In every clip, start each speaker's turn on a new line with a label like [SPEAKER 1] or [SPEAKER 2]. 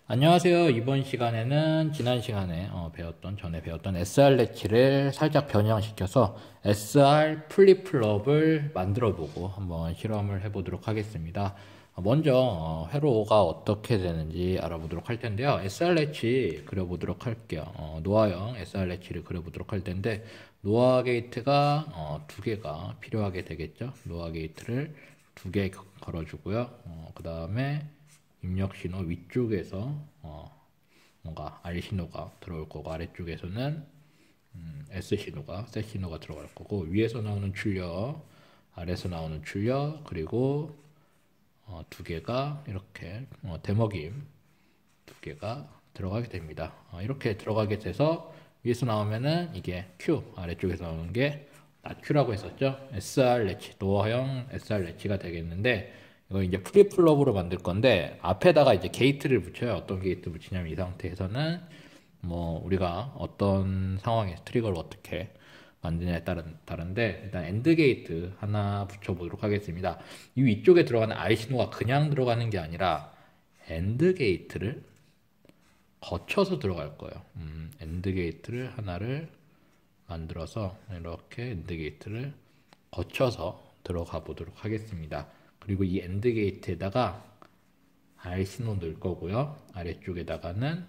[SPEAKER 1] 안녕하세요. 이번 시간에는 지난 시간에 전에 배웠던 SR 레치를 살짝 변형시켜서 SR 플립플롭을 만들어 보고 한번 실험을 해보도록 하겠습니다. 먼저 회로가 어떻게 되는지 알아보도록 할 텐데요. SR 레치 그려보도록 할게요. 노아형 SR 레치를 그려보도록 할 텐데, 노아 게이트가 두 개가 필요하게 되겠죠. 노아 게이트를 두 개 걸어주고요. 그 다음에 입력 신호 위쪽에서 뭔가 R 신호가 들어올 거고, 아래쪽에서는 S 신호가, 셋 신호가 들어갈 거고, 위에서 나오는 출력, 아래에서 나오는 출력, 그리고 두 개가 이렇게 대먹임 두 개가 들어가게 됩니다. 이렇게 들어가게 돼서 위에서 나오면은 이게 Q, 아래쪽에서 나오는 게 Q라고 했었죠. SR 레치, 노어형 SR 레치가 되겠는데, 이거 이제 프리플럽으로 만들 건데, 앞에다가 이제 게이트를 붙여요. 어떤 게이트 붙이냐면, 이 상태에서는 뭐 우리가 어떤 상황에서 트리거를 어떻게 만드냐에 다른데, 일단 엔드 게이트 하나 붙여보도록 하겠습니다. 이 위쪽에 들어가는 I 신호가 그냥 들어가는 게 아니라 엔드 게이트를 거쳐서 들어갈 거예요. 엔드 게이트를 하나를 만들어서 이렇게 엔드 게이트를 거쳐서 들어가 보도록 하겠습니다. 그리고 이 엔드 게이트에다가 R 신호 넣을 거고요. 아래쪽에다가는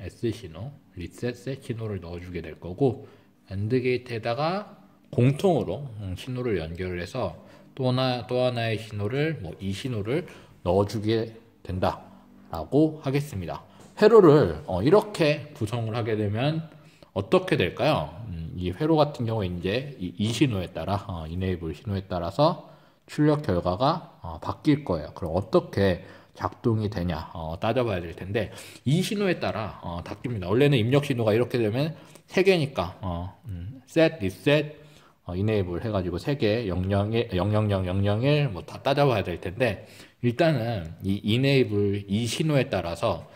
[SPEAKER 1] S 신호, 리셋, 셋 신호를 넣어주게 될 거고, 엔드 게이트에다가 공통으로 신호를 연결을 해서 또 하나의 신호를, 이 신호를 넣어주게 된다라고 하겠습니다. 회로를 이렇게 구성을 하게 되면 어떻게 될까요? 이 회로 같은 경우에 이제 이 신호에 따라, 이네이블 신호에 따라서 출력 결과가 바뀔 거예요. 그럼 어떻게 작동이 되냐 따져봐야 될 텐데, 이 신호에 따라 바뀝니다. 원래는 입력 신호가 이렇게 되면 3개니까 set, reset, enable 해가지고 3개 001, 000, 001 뭐 다 따져봐야 될 텐데, 일단은 이 enable 이 신호에 따라서,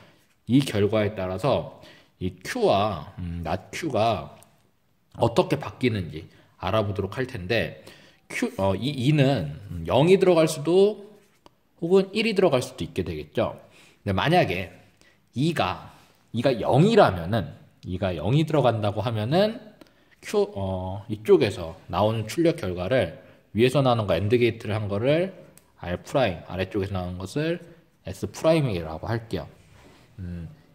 [SPEAKER 1] 이 결과에 따라서 이 Q와 not Q가 어떻게 바뀌는지 알아보도록 할 텐데, 이 2는 0이 들어갈 수도 혹은 1이 들어갈 수도 있게 되겠죠. 근데 만약에 2가 0이라면은, 2가 0이 들어간다고 하면은 이쪽에서 나오는 출력 결과를, 위에서 나오는 거 엔드 게이트를 한 거를 R 프라임, 아래쪽에서 나오는 것을 S 프라임이라고 할게요.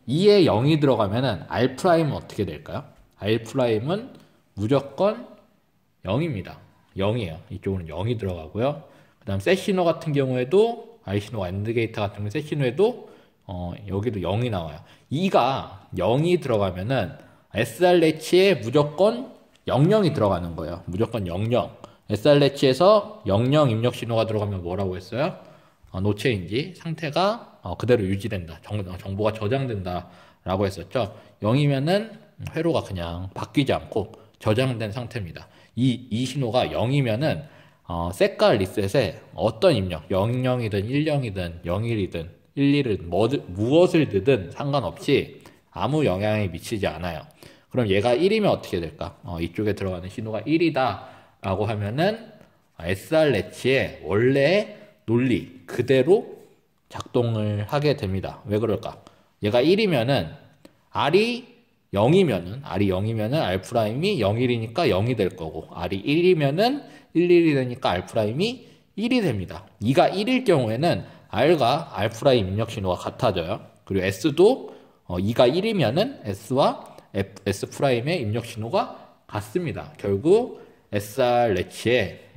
[SPEAKER 1] 2에 0이 들어가면은 R 프라임은 어떻게 될까요? R 프라임은 무조건 0입니다. 0이에요. 이쪽은 0이 들어가고요. 그 다음 셋 신호 같은 경우에도, R 신호가 엔드 게이트 같은 경우 셋 신호에도 여기도 0이 나와요. 2가 0이 들어가면은 SR 레치에 무조건 00이 들어가는 거예요. 무조건 00. SR 레치에서 00 입력 신호가 들어가면 뭐라고 했어요? 노체인지, 상태가 그대로 유지된다. 정보가 저장된다 라고 했었죠. 0이면은 회로가 그냥 바뀌지 않고 저장된 상태입니다. 이 신호가 0이면은 셋과 리셋에 어떤 입력, 00이든 10이든 01이든 11이든 무엇을 넣든 상관없이 아무 영향이 미치지 않아요. 그럼 얘가 1이면 어떻게 될까? 이쪽에 들어가는 신호가 1이다 라고 하면은 SR 레치의 원래의 논리 그대로 작동을 하게 됩니다. 왜 그럴까? 얘가 1이면은 R이 0이면은 R 프라임이 01이니까 0이 될 거고, R이 1이면은 11이 되니까 R 프라임이 1이 됩니다. 2가 1일 경우에는 R과 R 프라임 입력 신호가 같아져요. 그리고 S도 2가 1이면은 S와 S 프라임의 입력 신호가 같습니다. 결국 SR 레치의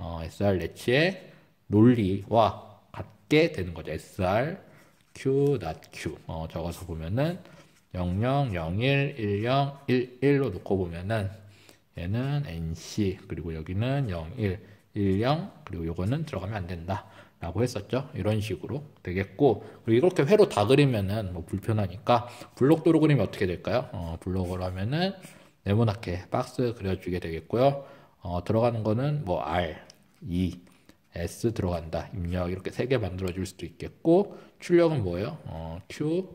[SPEAKER 1] 논리와 같게 되는 거죠. SR Q, not Q. 적어서 보면은 00, 01, 10, 11로 놓고 보면은 얘는 NC, 그리고 여기는 01, 10, 그리고 요거는 들어가면 안 된다 라고 했었죠. 이런 식으로 되겠고, 그리고 이렇게 회로 다 그리면은 뭐 불편하니까 블록도로 그리면 어떻게 될까요? 블록으로 하면은 네모나게 박스 그려주게 되겠고요. 들어가는 거는 뭐 R, E, S 들어간다, 입력 이렇게 3개 만들어 줄 수도 있겠고, 출력은 뭐예요? Q,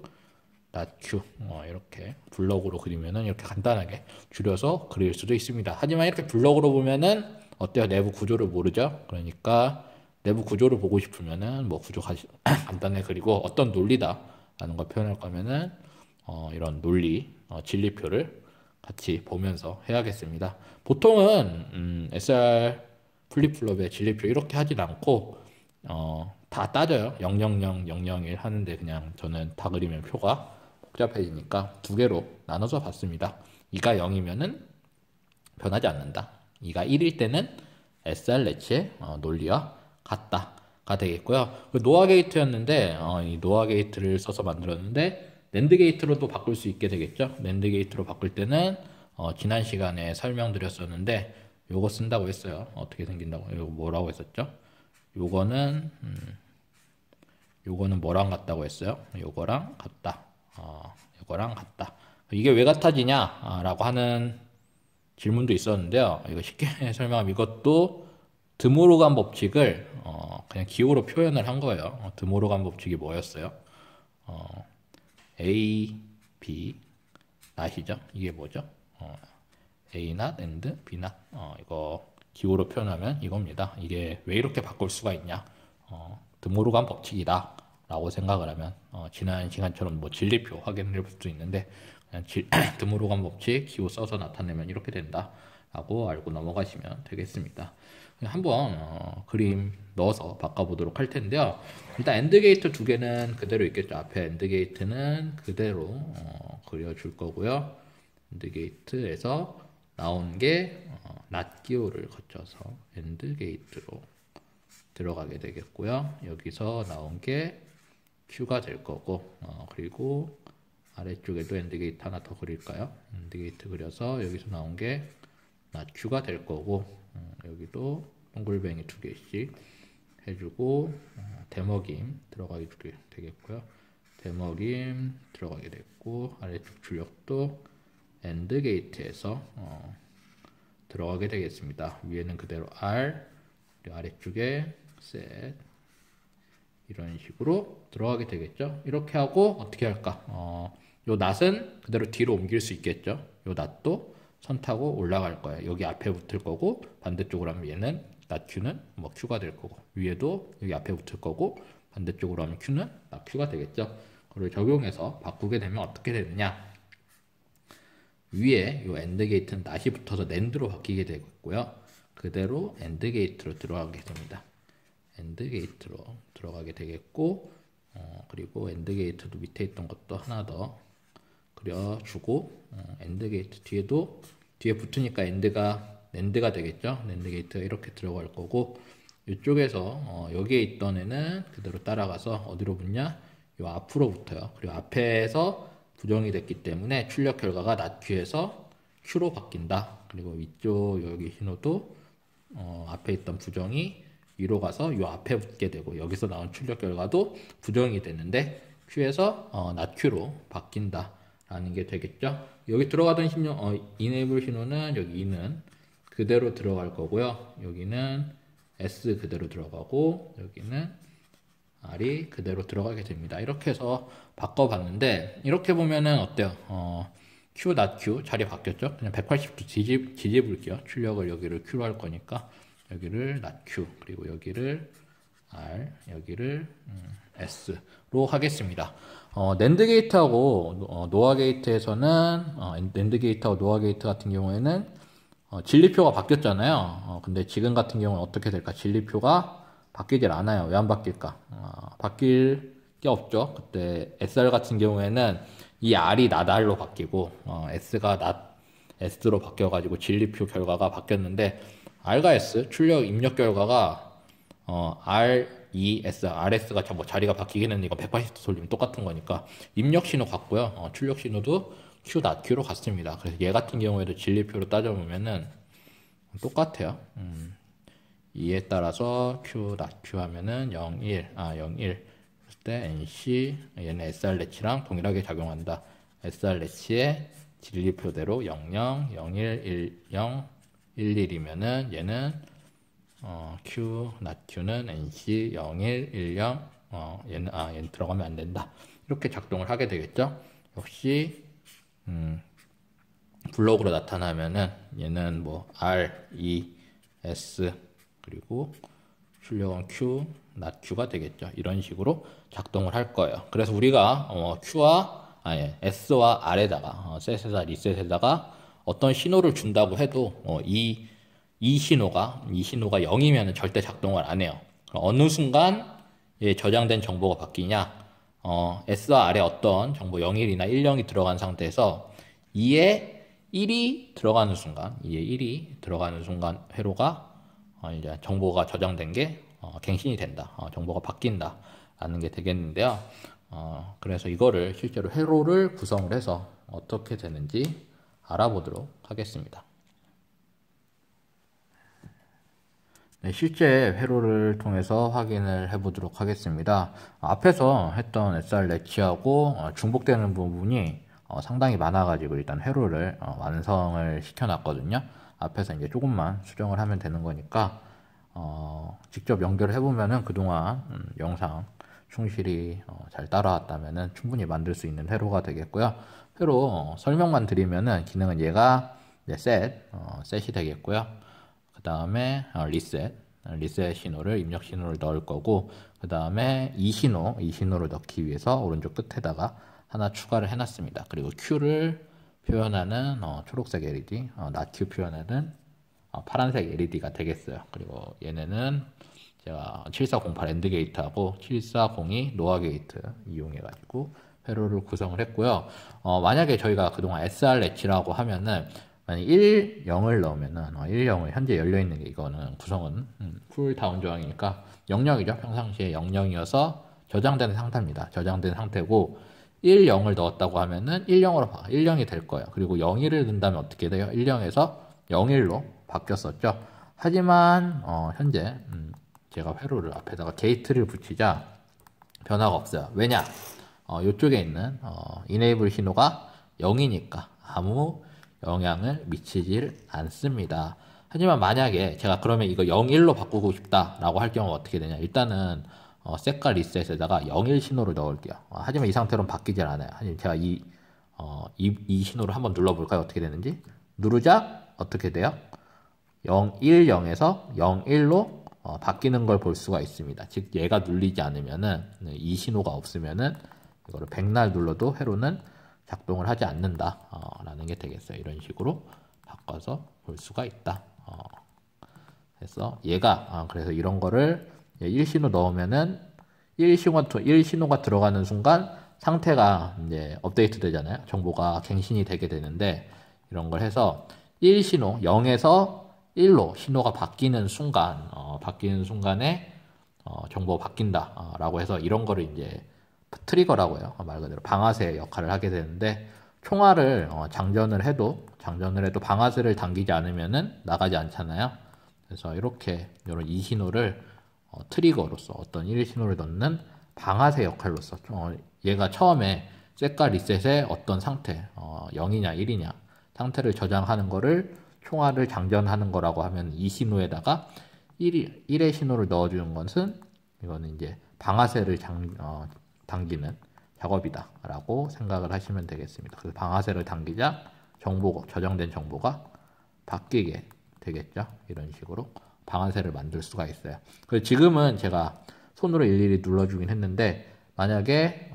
[SPEAKER 1] Q, 이렇게 블럭으로 그리면은 이렇게 간단하게 줄여서 그릴 수도 있습니다. 하지만 이렇게 블럭으로 보면은 어때요? 내부 구조를 모르죠? 그러니까 내부 구조를 보고 싶으면은 뭐 구조 간단하게 그리고 어떤 논리다 라는 걸 표현할 거면은 이런 논리, 진리표를 같이 보면서 해야겠습니다. 보통은 SR 플립플롭의 진리표 이렇게 하진 않고 다 따져요. 000, 001 하는데 그냥 저는 다 그리면 표가 복잡해지니까 두 개로 나눠서 봤습니다. 2가 0이면은 변하지 않는다. 2가 1일 때는 SR 레치의 논리와 같다가 되겠고요. 노아 게이트였는데 이 노아 게이트를 써서 만들었는데 낸드 게이트로도 바꿀 수 있게 되겠죠. 낸드 게이트로 바꿀 때는 지난 시간에 설명드렸었는데 요거 쓴다고 했어요. 어떻게 생긴다고? 이거 뭐라고 했었죠? 요거는 뭐랑 같다고 했어요? 요거랑 같다. 요거랑 같다. 이게 왜 같아지냐? 라고 하는 질문도 있었는데요. 이거 쉽게 설명하면 이것도 드모르간 법칙을 그냥 기호로 표현을 한 거예요. 드모르간 법칙이 뭐였어요? A, B, not이죠. 이게 뭐죠? A not and B not. 이거 기호로 표현하면 이겁니다. 이게 왜 이렇게 바꿀 수가 있냐? 드모르간 법칙이다 라고 생각을 하면 지난 시간처럼 뭐 진리표 확인해 볼 수도 있는데 그냥 드모르간 법칙 기호 써서 나타내면 이렇게 된다 라고 알고 넘어가시면 되겠습니다. 한번 그림 넣어서 바꿔보도록 할 텐데요. 일단 엔드 게이트 두 개는 그대로 있겠죠. 앞에 엔드 게이트는 그대로 그려줄 거고요. 엔드 게이트에서 나온 게 낫 기호를 거쳐서 엔드 게이트로 들어가게 되겠고요. 여기서 나온 게 Q가 될 거고 그리고 아래쪽에도 엔드 게이트 하나 더 그릴까요? 엔드 게이트 그려서 여기서 나온 게 낫 Q가 될 거고 여기도 동글뱅이 두 개씩 해주고 대먹임 들어가게 되겠고요. 대먹임 들어가게 됐고 아래쪽 출력도 엔드 게이트에서 들어가게 되겠습니다. 위에는 그대로 R 그리고 아래쪽에 set 이런 식으로 들어가게 되겠죠. 이렇게 하고 어떻게 할까? 요 낫은 그대로 뒤로 옮길 수 있겠죠. 요 낫도 선 타고 올라갈 거예요. 여기 앞에 붙을 거고 반대쪽으로 하면 얘는 낫 Q는 뭐 Q가 될 거고 위에도 여기 앞에 붙을 거고 반대쪽으로 하면 Q는 낫 Q가 되겠죠. 그걸 적용해서 바꾸게 되면 어떻게 되느냐? 위에 요 엔드 게이트는 낫이 붙어서 낸드로 바뀌게 되겠고요. 그대로 엔드 게이트로 들어가게 됩니다. 엔드 게이트로 들어가게 되겠고 그리고 엔드 게이트도 밑에 있던 것도 하나 더 그려주고 엔드 게이트 뒤에도 뒤에 붙으니까 낸드가 되겠죠. 낸드 게이트가 이렇게 들어갈 거고 이쪽에서 여기에 있던 애는 그대로 따라가서 어디로 붙냐? 요 앞으로 붙어요. 그리고 앞에서 부정이 됐기 때문에 출력 결과가 낫 Q에서 Q로 바뀐다. 그리고 위쪽 여기 신호도 앞에 있던 부정이 위로 가서 요 앞에 붙게 되고 여기서 나온 출력 결과도 부정이 되는데 Q에서 낫 Q로 바뀐다 라는 게 되겠죠. 여기 들어가던 신호 enable 신호는 여기 2는 그대로 들어갈 거고요. 여기는 S 그대로 들어가고 여기는 R이 그대로 들어가게 됩니다. 이렇게 해서 바꿔봤는데 이렇게 보면은 어때요? Q, 낫 Q 자리 바뀌었죠? 그냥 180도 뒤집을게요. 출력을 여기를 Q로 할 거니까 여기를 낫 Q 그리고 여기를 R 여기를 S로 하겠습니다. 낸드 게이트하고 노아 게이트에서는 낸드 게이트하고 노아 게이트 같은 경우에는 진리표가 바뀌었잖아요. 근데 지금 같은 경우는 어떻게 될까? 진리표가 바뀌질 않아요. 왜 안 바뀔까? 바뀔 게 없죠. 그때 SR 같은 경우에는 이 R이 낫R로 바뀌고 S가 S로 바뀌어가지고 진리표 결과가 바뀌었는데 R과 S 출력 입력 결과가 R, E, S, RS가 뭐 자리가 바뀌긴 했는데 이거 180도 돌리면 똑같은 거니까 입력 신호 같고요. 출력 신호도 Q, Q로 같습니다. 그래서 얘 같은 경우에도 진리표로 따져보면은 똑같아요. 2에 따라서 Q, Q 하면은 0, 1, 0, 1 했을 때 NC 얘는 SR 레치랑 동일하게 작용한다. SR 레치의 진리표대로 00, 01, 10, 11이면은 얘는 Q, Q는 NC 01, 10 얘는 들어가면 안 된다. 이렇게 작동을 하게 되겠죠. 역시 블록으로 나타나면은 얘는 뭐 R, E, S 그리고 출력은 Q, not Q가 되겠죠. 이런 식으로 작동을 할 거예요. 그래서 우리가 S와 R에다가 셋에다 리셋에다가 어떤 신호를 준다고 해도 이 신호가 0이면 절대 작동을 안 해요. 어느 순간 저장된 정보가 바뀌냐? S와 R에 어떤 정보 01이나 10이 들어간 상태에서 2에 1이 들어가는 순간, 회로가 이제 정보가 저장된 게 갱신이 된다. 정보가 바뀐다. 라는 게 되겠는데요. 그래서 이거를 실제로 회로를 구성을 해서 어떻게 되는지 알아보도록 하겠습니다. 네, 실제 회로를 통해서 확인을 해보도록 하겠습니다. 앞에서 했던 SR 래치하고 중복되는 부분이 상당히 많아가지고 일단 회로를 완성을 시켜놨거든요. 앞에서 이제 조금만 수정을 하면 되는 거니까 직접 연결을 해보면은 그동안 영상 충실히 잘 따라왔다면은 충분히 만들 수 있는 회로가 되겠고요. 회로 설명만 드리면은 기능은 얘가 셋이 되겠고요. 그 다음에 리셋 신호를 입력 신호를 넣을 거고, 그 다음에 이 신호를 넣기 위해서 오른쪽 끝에다가 하나 추가를 해놨습니다. 그리고 Q를 표현하는 초록색 LED, not Q 표현하는 파란색 LED가 되겠어요. 그리고 얘네는 제가 7408 엔드 게이트하고 7402 노아 게이트 이용해가지고 회로를 구성을 했고요. 만약에 저희가 그동안 SR 래치라고 하면은 만약 1, 0을 넣으면은 1, 0을 현재 열려있는 게 이거는 구성은 쿨다운 조항이니까 00이죠. 평상시에 00이어서 저장된 상태입니다. 저장된 상태고 1, 0을 넣었다고 하면은 1, 0으로 1, 0이 될 거예요. 그리고 01을 넣는다면 어떻게 돼요? 1, 0에서 01로 바뀌었었죠. 하지만 현재 제가 회로를 앞에다가 게이트를 붙이자 변화가 없어요. 왜냐? 이쪽에 있는 enable 신호가 0이니까 아무 영향을 미치질 않습니다. 하지만 만약에 제가 그러면 이거 01로 바꾸고 싶다라고 할 경우 어떻게 되냐? 일단은 셋과 리셋에다가 01 신호를 넣을게요. 하지만 이 상태로는 바뀌질 않아요. 하지만 제가 이 신호를 한번 눌러볼까요? 어떻게 되는지? 누르자 어떻게 돼요? 010에서 01로 바뀌는 걸 볼 수가 있습니다. 즉 얘가 눌리지 않으면은 이 신호가 없으면은 이거를 백날 눌러도 회로는 작동을 하지 않는다 라는 게 되겠어요. 이런 식으로 바꿔서 볼 수가 있다. 그래서 얘가 그래서 이런 거를 1신호 넣으면은 1신호가 들어가는 순간 상태가 이제 업데이트 되잖아요. 정보가 갱신이 되게 되는데 이런 걸 해서 1신호 0에서 1로 신호가 바뀌는 순간에 정보가 바뀐다 라고 해서 이런 거를 이제 트리거라고 해요. 말 그대로 방아쇠 역할을 하게 되는데 총알을 장전을 해도 방아쇠를 당기지 않으면은 나가지 않잖아요. 그래서 이런 이 신호를 트리거로서 어떤 1 신호를 넣는 방아쇠 역할로서 얘가 처음에 셋과 리셋의 어떤 상태 0이냐 1이냐 상태를 저장하는 거를 총알을 장전하는 거라고 하면 이 신호에다가 1의 신호를 넣어주는 것은 이거는 이제 방아쇠를 당기는 작업이다 라고 생각을 하시면 되겠습니다. 그래서 방아쇠를 당기자 저장된 정보가 바뀌게 되겠죠. 이런 식으로 방아쇠를 만들 수가 있어요. 그래서 지금은 제가 손으로 일일이 눌러주긴 했는데 만약에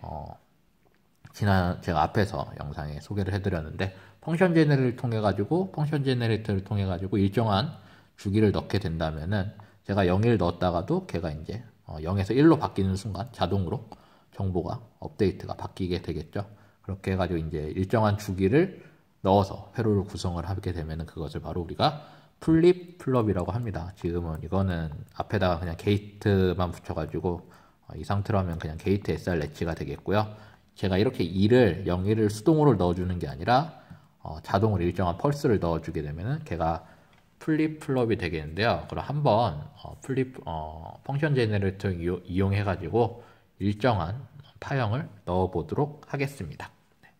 [SPEAKER 1] 제가 앞에서 영상에 소개를 해드렸는데 펑션 제너레이터를 통해 가지고 일정한 주기를 넣게 된다면은 제가 0을 넣었다가도 걔가 이제 0에서 1로 바뀌는 순간 자동으로 정보가 업데이트가 바뀌게 되겠죠. 그렇게 해가지고 이제 일정한 주기를 넣어서 회로를 구성을 하게 되면은 그것을 바로 우리가 플립플롭이라고 합니다. 지금은 이거는 앞에다가 그냥 게이트만 붙여가지고 이 상태로 하면 그냥 게이트 SR 래치가 되겠고요. 제가 이렇게 01을 수동으로 넣어주는 게 아니라 자동으로 일정한 펄스를 넣어주게 되면은 걔가 플립플롭이 되겠는데요. 그럼 한번 펑션 제너레이터 이용해가지고 일정한 파형을 넣어 보도록 하겠습니다. 네.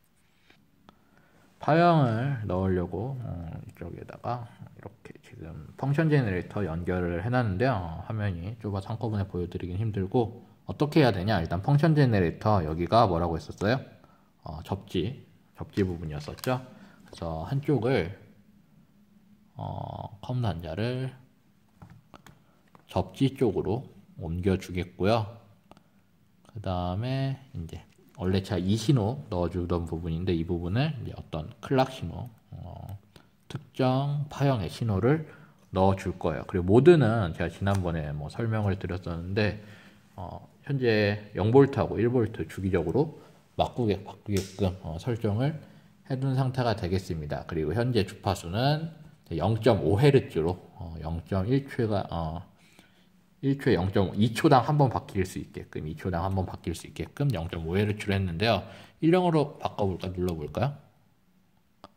[SPEAKER 1] 파형을 넣으려고 이쪽에다가 이렇게 지금 펑션 제너레이터 연결을 해놨는데요. 화면이 좁아서 한꺼번에 보여드리긴 힘들고 어떻게 해야 되냐? 일단 펑션 제너레이터 여기가 뭐라고 했었어요? 접지 부분이었었죠. 그래서 한쪽을 컴 단자를 접지 쪽으로 옮겨 주겠고요. 그 다음에 이제 원래 제가 이 신호 넣어주던 부분인데 이 부분을 이제 어떤 클락 신호, 특정 파형의 신호를 넣어줄 거예요. 그리고 모드는 제가 지난번에 뭐 설명을 드렸었는데 현재 0V하고 1V 주기적으로 바꾸게끔 설정을 해둔 상태가 되겠습니다. 그리고 현재 주파수는 0.5Hz로 0.1초가 1초에 0.2초당 한 번 바뀔 수 있게끔 2초당 한 번 바뀔 수 있게끔 0.5Hz로 했는데요. 1령으로 바꿔볼까? 눌러볼까요?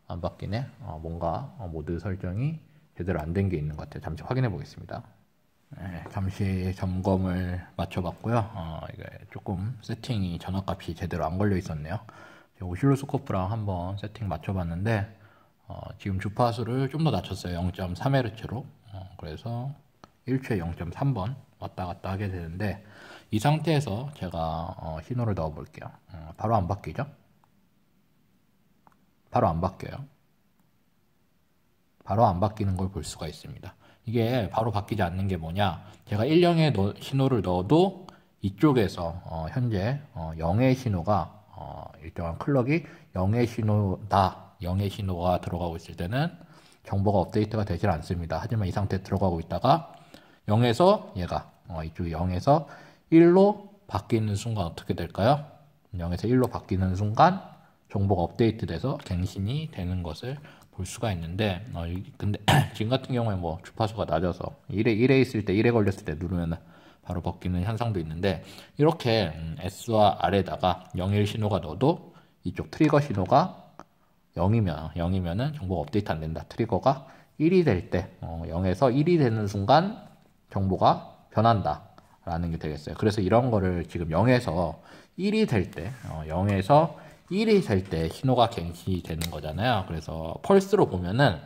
[SPEAKER 1] 안 바뀌네. 뭔가 모드 설정이 제대로 안 된 게 있는 것 같아요. 잠시 확인해 보겠습니다. 네, 잠시 점검을 마쳐봤고요. 이게 조금 세팅이 전압값이 제대로 안 걸려 있었네요. 오실로스코프랑 한번 세팅 맞춰봤는데 지금 주파수를 좀 더 낮췄어요. 0.3Hz로. 그래서 1초에 0.3번 왔다 갔다 하게 되는데 이 상태에서 제가 신호를 넣어 볼게요. 바로 안 바뀌죠? 바로 안 바뀌어요. 바로 안 바뀌는 걸 볼 수가 있습니다. 이게 바로 바뀌지 않는 게 뭐냐, 제가 1령에 신호를 넣어도 이쪽에서 현재 0의 신호가 일정한 클럭이 0의 신호다, 0의 신호가 들어가고 있을 때는 정보가 업데이트가 되질 않습니다. 하지만 이 상태에 들어가고 있다가 0에서 얘가 이쪽이 0에서 1로 바뀌는 순간 어떻게 될까요? 0에서 1로 바뀌는 순간 정보가 업데이트 돼서 갱신이 되는 것을 볼 수가 있는데 근데 지금 같은 경우에 뭐 주파수가 낮아서 1에 있을 때 1에 걸렸을 때 누르면 바로 바뀌는 현상도 있는데 이렇게 S와 R에다가 0일 신호가 넣어도 이쪽 트리거 신호가 0이면은 정보가 업데이트 안 된다. 트리거가 1이 될 때 0에서 1이 되는 순간 정보가 변한다 라는 게 되겠어요. 그래서 이런 거를 지금 0에서 1이 될 때 0에서 1이 될 때 신호가 갱신이 되는 거잖아요. 그래서 펄스로 보면은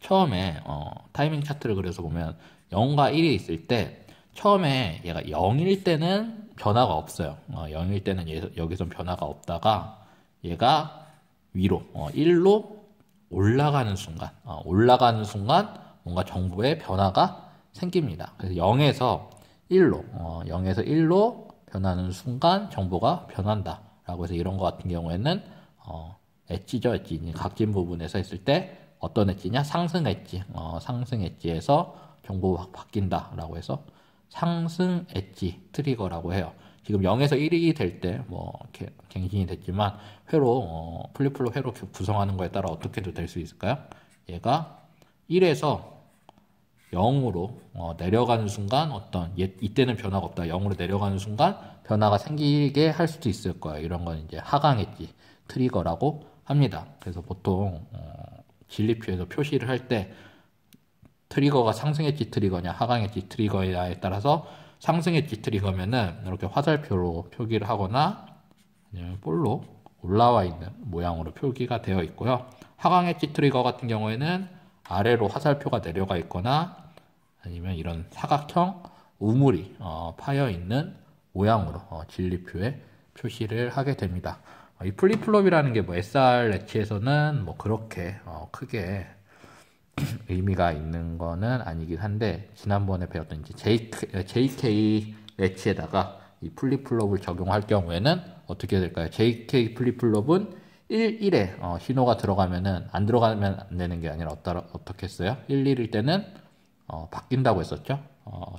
[SPEAKER 1] 처음에 타이밍 차트를 그려서 보면 0과 1이 있을 때 처음에 얘가 0일 때는 변화가 없어요. 0일 때는 여기선 변화가 없다가 얘가 위로 1로 올라가는 순간 뭔가 정보의 변화가 생깁니다. 그래서 0에서 1로 변하는 순간 정보가 변한다 라고 해서 이런 거 같은 경우에는 엣지죠. 엣지 각진 부분에서 했을 때 어떤 엣지냐, 상승 엣지, 상승 엣지에서 정보가 바뀐다 라고 해서 상승 엣지 트리거라고 해요. 지금 0에서 1이 될 때 뭐 갱신이 됐지만 회로 플립플롭 회로 구성하는 거에 따라 어떻게도 될 수 있을까요? 얘가 1에서 0으로 내려가는 순간 이때는 변화가 없다. 0으로 내려가는 순간 변화가 생기게 할 수도 있을 거예요. 이런 건 이제 하강 엣지 트리거라고 합니다. 그래서 보통 진리표에서 표시를 할 때 트리거가 상승 엣지 트리거냐 하강 엣지 트리거냐에 따라서 상승 엣지 트리거면은 이렇게 화살표로 표기를 하거나 아니면 볼로 올라와 있는 모양으로 표기가 되어 있고요. 하강 엣지 트리거 같은 경우에는 아래로 화살표가 내려가 있거나 아니면 이런 사각형 우물이 파여 있는 모양으로 진리표에 표시를 하게 됩니다. 이 플립플롭이라는 게 뭐 SR 래치에서는 뭐 그렇게 크게 의미가 있는 거는 아니긴 한데 지난번에 배웠던 이제 JK 래치에다가 이 플립플롭을 적용할 경우에는 어떻게 될까요? JK 플립플롭은 1에 신호가 들어가면은 안 들어가면 안 되는 게 아니라 어떻게 했어요? 1일 때는 바뀐다고 했었죠.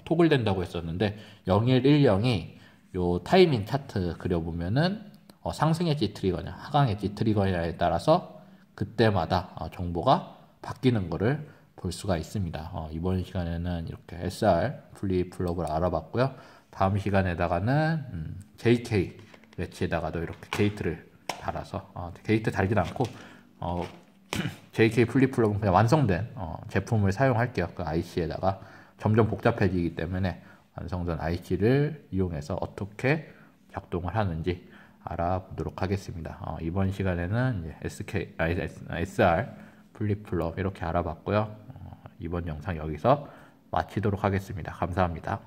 [SPEAKER 1] 토글 된다고 했었는데 0110이 요 타이밍 차트 그려보면은 상승 엣지 트리거냐 하강 엣지 트리거냐에 따라서 그때마다 정보가 바뀌는 거를 볼 수가 있습니다. 이번 시간에는 이렇게 SR 플립플롭을 알아봤고요. 다음 시간에다가는 JK 래치에다가도 이렇게 게이트를 달아서 게이트 달진 않고 JK 플립플롭은 그냥 완성된 제품을 사용할게요. 그 IC에다가 점점 복잡해지기 때문에 완성된 IC를 이용해서 어떻게 작동을 하는지 알아보도록 하겠습니다. 이번 시간에는 이제 SR 플립플롭 이렇게 알아봤고요. 이번 영상 여기서 마치도록 하겠습니다. 감사합니다.